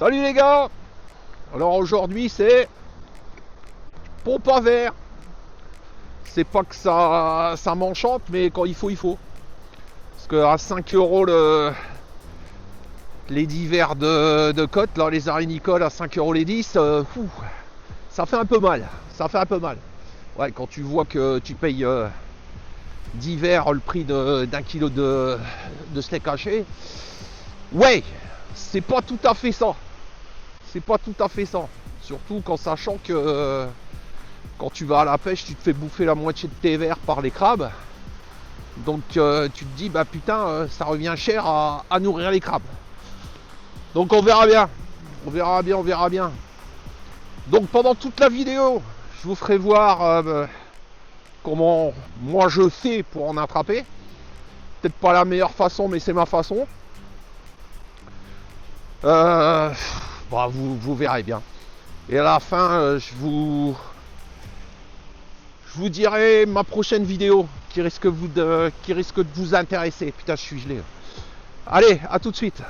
Salut les gars. Alors aujourd'hui c'est pompe à verre. C'est pas que ça m'enchante, mais quand il faut, il faut. Parce que à 5 euros les 10 verres de cote, là, les arénicoles à 5 euros les 10, ça fait un peu mal. Ça fait un peu mal. Ouais, quand tu vois que tu payes 10 verres le prix d'un kilo de steak haché, ouais, c'est pas tout à fait ça. C'est pas tout à fait ça. Surtout qu'en sachant que quand tu vas à la pêche, tu te fais bouffer la moitié de tes verres par les crabes. Donc tu te dis, bah putain, ça revient cher à nourrir les crabes. Donc on verra bien. On verra bien, on verra bien. Donc pendant toute la vidéo, je vous ferai voir comment moi je fais pour en attraper. Peut-être pas la meilleure façon, mais c'est ma façon. Bah, vous verrez bien. Et à la fin, je vous dirai ma prochaine vidéo qui risque de vous intéresser. Putain, je suis gelé. Allez, à tout de suite.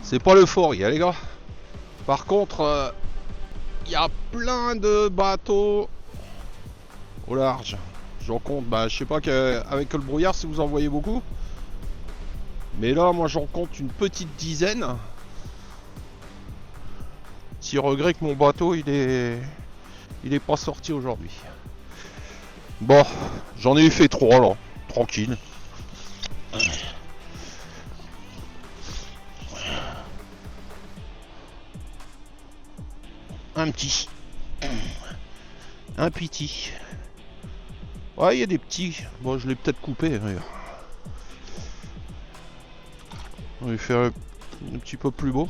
C'est pas l'euphorie, hein, les gars. Par contre, il y a plein de bateaux au large. J'en compte, bah, je sais pas qu'avec le brouillard si vous en voyez beaucoup. Mais là, moi, j'en compte une petite dizaine. Petit regret que mon bateau, il est pas sorti aujourd'hui. Bon, j'en ai fait 3 là, tranquille. Un petit. Un petit. Ouais, il y a des petits. Bon, je l'ai peut-être coupé d'ailleurs. On va faire un petit peu plus beau.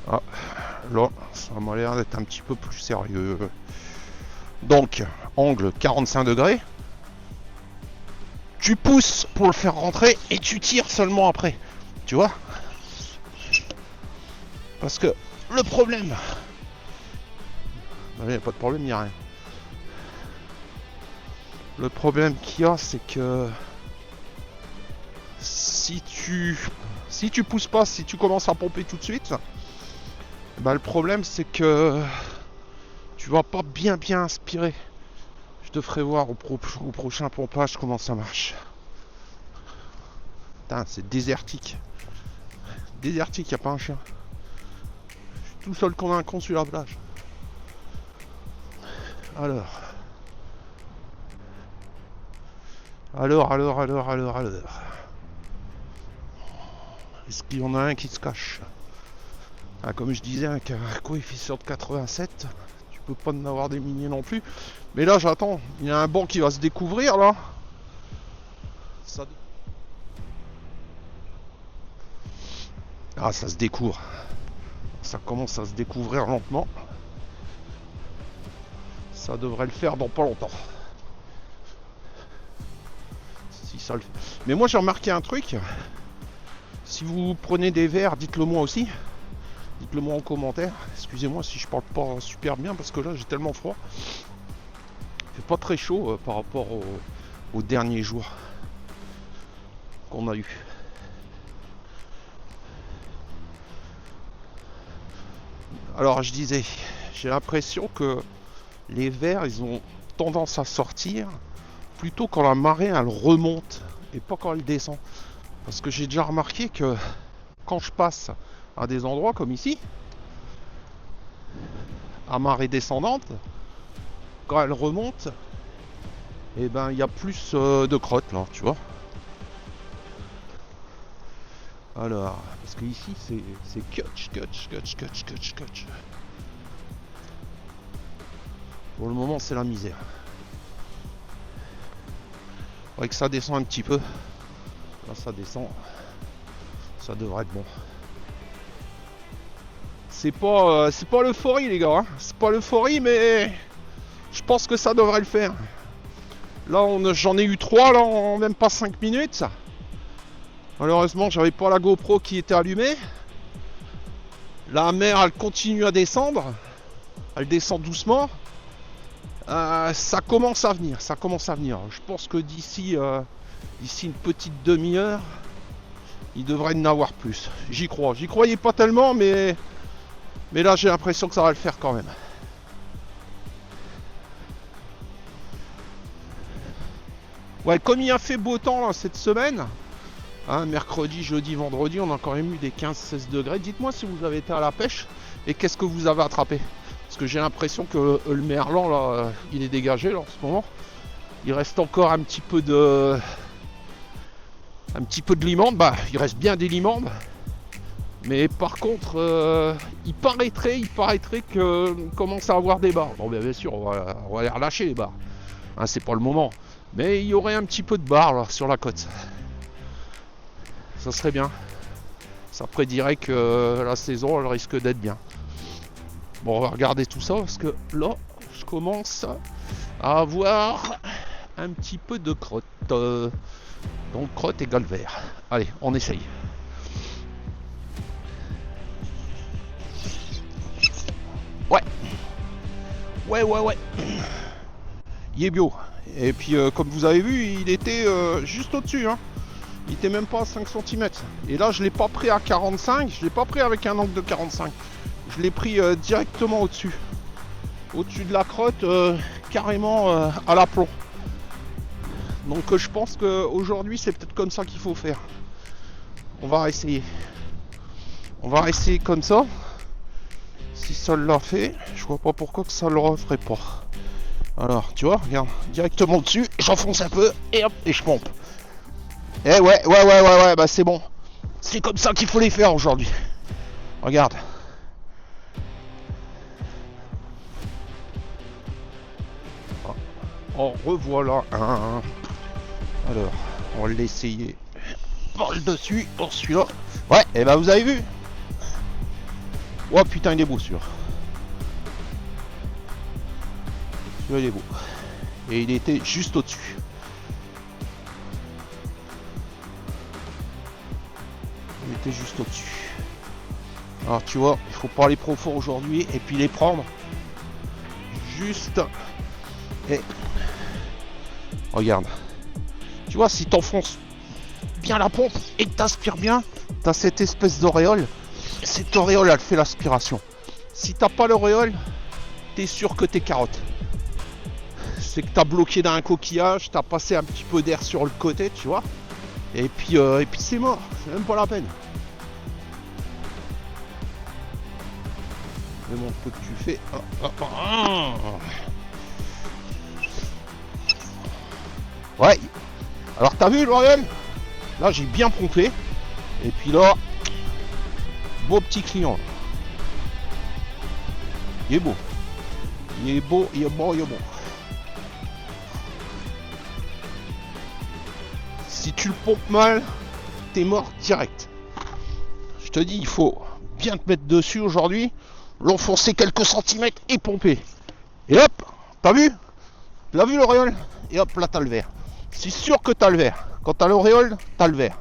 Ah, là, ça m'a l'air d'être un petit peu plus sérieux. Donc, angle 45 degrés. Tu pousses pour le faire rentrer et tu tires seulement après. Tu vois? Parce que le problème... Il n'y a pas de problème, il n'y a rien. Le problème qu'il y a, c'est que... Si tu pousses pas, si tu commences à pomper tout de suite, bah le problème c'est que tu vas pas bien aspirer. Je te ferai voir au prochain pompage comment ça marche. Putain, c'est désertique. Désertique, y a pas un chien. Je suis tout seul comme un con sur la plage. Alors. Est-ce qu'il y en a un qui se cache? Ah, comme je disais, un coefficient de 87, tu peux pas en avoir des milliers non plus. Mais là, j'attends. Il y a un banc qui va se découvrir là. Ah, ça se découvre. Ça commence à se découvrir lentement. Ça devrait le faire dans pas longtemps. Si ça le fait. Mais moi, j'ai remarqué un truc. Si vous prenez des verres, dites-le moi aussi. Dites-le moi en commentaire. Excusez-moi si je parle pas super bien parce que là j'ai tellement froid. Il fait pas très chaud par rapport aux derniers jours qu'on a eu. Alors je disais, j'ai l'impression que les vers ils ont tendance à sortir plutôt quand la marée elle remonte et pas quand elle descend. Parce que j'ai déjà remarqué que quand je passe à des endroits comme ici, à marée descendante, quand elle remonte, et ben il y a plus de crottes là, tu vois. Alors, parce que ici c'est catch. Pour le moment c'est la misère. Faudrait que ça descend un petit peu. Là ça descend. Ça devrait être bon. C'est pas l'euphorie les gars, hein. C'est pas l'euphorie mais je pense que ça devrait le faire. Là j'en ai eu 3 là en même pas 5 minutes. Malheureusement j'avais pas la GoPro qui était allumée. La mer elle continue à descendre. Elle descend doucement. Ça commence à venir. Je pense que d'ici une petite demi-heure, il devrait y en avoir plus. J'y crois. J'y croyais pas tellement, mais là j'ai l'impression que ça va le faire quand même. Ouais, comme il a fait beau temps là, cette semaine, hein, mercredi, jeudi, vendredi, on a quand même eu des 15-16 degrés. Dites-moi si vous avez été à la pêche et qu'est-ce que vous avez attrapé. Parce que j'ai l'impression que le merlan là, il est dégagé là en ce moment. Il reste encore un petit peu de limande. Bah, il reste bien des limandes. Mais par contre, il paraîtrait que commence à avoir des barres. Bon, bien sûr, on va les relâcher les barres. Hein, c'est pas le moment. Mais il y aurait un petit peu de barres là, sur la côte. Ça serait bien. Ça prédirait que la saison elle risque d'être bien. Bon, on va regarder tout ça parce que là, je commence à avoir un petit peu de crotte. Donc crotte égale vert. Allez, on essaye. Ouais. Il est bio. Et puis comme vous avez vu, il était juste au-dessus. Hein. Il était même pas à 5 cm. Et là, je l'ai pas pris à 45. Je l'ai pas pris avec un angle de 45. Je l'ai pris directement au-dessus. Au-dessus de la crotte, carrément à l'aplomb. Donc je pense qu'aujourd'hui, c'est peut-être comme ça qu'il faut faire. On va essayer. On va essayer comme ça. Si ça l'a fait, je vois pas pourquoi que ça le referait pas. Alors, tu vois, regarde, directement dessus, j'enfonce un peu, et hop, et je pompe. Eh ouais, bah c'est bon. C'est comme ça qu'il faut les faire aujourd'hui. Regarde. En revoilà un. Alors, on va l'essayer par le dessus, pour celui-là. Ouais, et bah vous avez vu. Oh putain, il est beau celui-là. Celui-là il est beau. Et il était juste au-dessus. Il était juste au-dessus. Alors tu vois, il faut pas aller profond aujourd'hui et puis les prendre juste. Et regarde. Tu vois, si t'enfonces bien la pompe et que t'aspires bien, t'as cette espèce d'auréole. Cette auréole, elle fait l'aspiration. Si t'as pas l'auréole, t'es sûr que t'es carotte. C'est que t'as bloqué dans un coquillage, t'as passé un petit peu d'air sur le côté, tu vois. Et puis c'est mort, c'est même pas la peine. Je montre ce que tu fais. Ouais. Alors t'as vu l'auréole? Là j'ai bien pompé. Et puis là, beau petit client. Il est beau. Il est beau. Si tu le pompes mal, t'es mort direct. Je te dis, il faut bien te mettre dessus aujourd'hui, l'enfoncer quelques centimètres et pomper. Et hop, t'as vu? T'as vu l'auréole? Et hop, là t'as le vert. C'est sûr que t'as le vert. Quand t'as l'auréole, t'as le vert.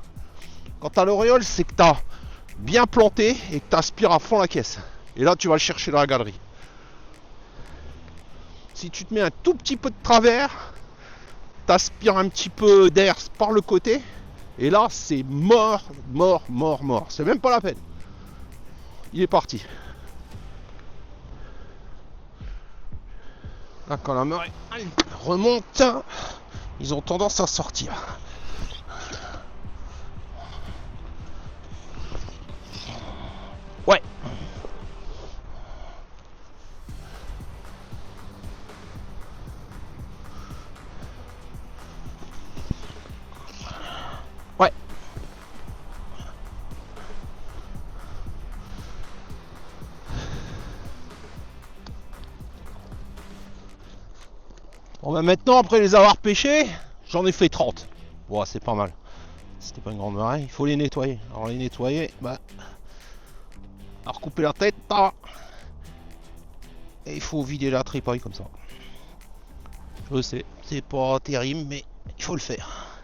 Quand t'as l'auréole, c'est que t'as bien planté et que t'aspires à fond la caisse. Et là, tu vas le chercher dans la galerie. Si tu te mets un tout petit peu de travers, t'aspires un petit peu d'air par le côté, et là, c'est mort. C'est même pas la peine. Il est parti. Là, quand la marée remonte, ils ont tendance à sortir. Ouais. Ouais. Bon bah maintenant, après les avoir pêchés, j'en ai fait 30. Bon, c'est pas mal. C'était pas une grande marée, il faut les nettoyer. Alors les nettoyer, bah... alors couper la tête, et il faut vider la tripaille comme ça. Je sais, c'est pas terrible, mais il faut le faire.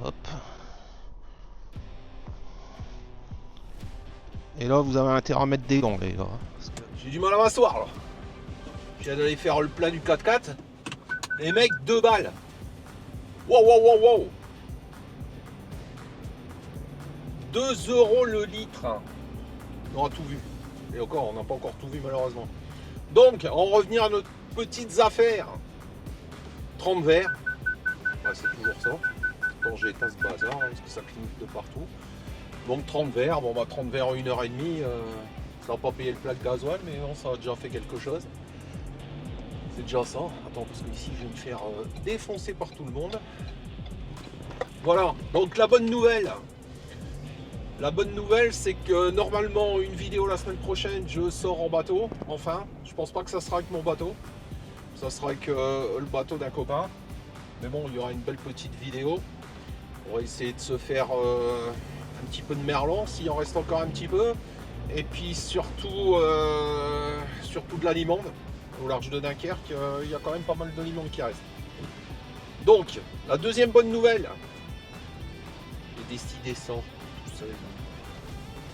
Hop. Et là, vous avez intérêt à mettre des gants, les gars. J'ai du mal à m'asseoir, là. Je viens d'aller faire le plein du 4x4. Les mecs, 2 balles. Wow. 2 € le litre. On a tout vu. Et encore, on n'a pas encore tout vu malheureusement. Donc, en revenir à nos petites affaires. 30 verres. Ouais, c'est toujours ça. Quand j'ai éteint ce bazar, hein, parce que ça clignote de partout. Donc 30 verres. Bon, bah 30 verres en 1h30. Ça va pas payer le plat de gasoil, mais bon, ça a déjà fait quelque chose. C'est déjà ça. Attends, parce que ici, je vais me faire défoncer par tout le monde. Voilà. Donc, la bonne nouvelle. La bonne nouvelle, c'est que normalement, une vidéo la semaine prochaine, je sors en bateau. Enfin, je pense pas que ça sera avec mon bateau. Ça sera avec le bateau d'un copain. Mais bon, il y aura une belle petite vidéo. On va essayer de se faire un petit peu de merlan, s'il en reste encore un petit peu. Et puis surtout, surtout de la limande. Au large de Dunkerque, il y a quand même pas mal de limande qui reste. Donc, la deuxième bonne nouvelle. J'ai décidé ça.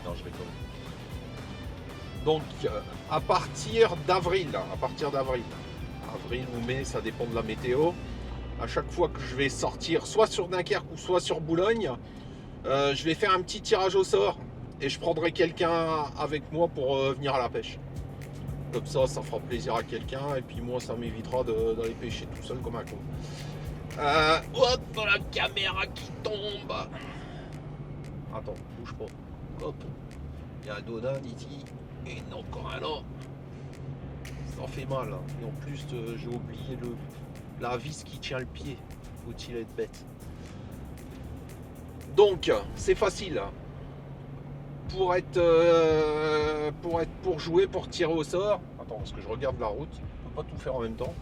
Non, je rigole. Donc, à partir d'avril, avril ou mai, ça dépend de la météo. À chaque fois que je vais sortir, soit sur Dunkerque ou soit sur Boulogne, je vais faire un petit tirage au sort et je prendrai quelqu'un avec moi pour venir à la pêche. Comme ça fera plaisir à quelqu'un et puis moi, ça m'évitera d'aller pêcher tout seul comme un con. Hop, la caméra qui tombe. Attends, bouge pas. Hop. Il y a un Donan ici. Et non, encore un là. Ça fait mal. Hein. Et en plus, j'ai oublié la vis qui tient le pied. Faut-il être bête. Donc, c'est facile. Pour jouer, pour tirer au sort. Attends, parce que je regarde la route. Je peux pas tout faire en même temps.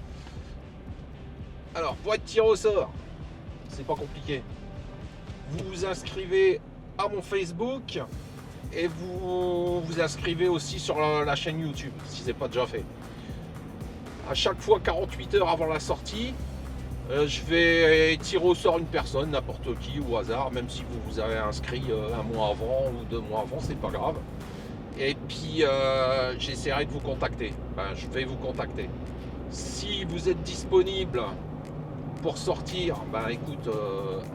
Alors, pour être tiré au sort, c'est pas compliqué. Vous vous inscrivez à mon Facebook et vous vous inscrivez aussi sur la chaîne YouTube si ce n'est pas déjà fait. À chaque fois 48 heures avant la sortie, je vais tirer au sort une personne, n'importe qui au hasard, même si vous vous avez inscrit un mois avant ou 2 mois avant, c'est pas grave. Et puis j'essaierai de vous contacter. Je vais vous contacter. Si vous êtes disponible pour sortir, écoute,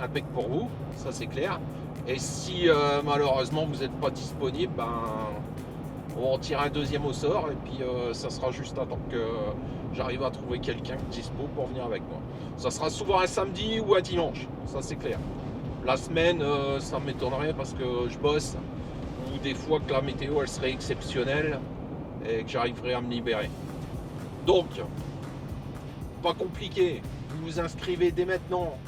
impec pour vous, ça c'est clair. Et si malheureusement vous n'êtes pas disponible, on va en tirer un deuxième au sort et puis ça sera juste à temps que j'arrive à trouver quelqu'un dispo pour venir avec moi. Ça sera souvent un samedi ou un dimanche, ça c'est clair. La semaine, ça m'étonnerait parce que je bosse ou des fois que la météo elle serait exceptionnelle et que j'arriverai à me libérer. Donc, pas compliqué, vous vous inscrivez dès maintenant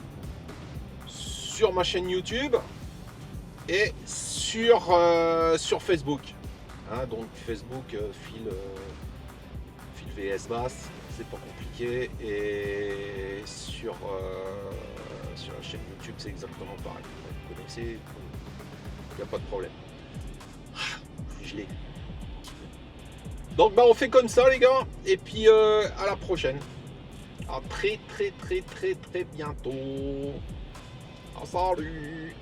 sur ma chaîne YouTube et sur Facebook. Hein, donc Facebook, fil VS Bass, c'est pas compliqué. Et sur la chaîne YouTube, c'est exactement pareil. Vous connaissez, il n'y a pas de problème. Je suis gelé. Donc on fait comme ça les gars. Et puis à la prochaine. À très bientôt. Salut.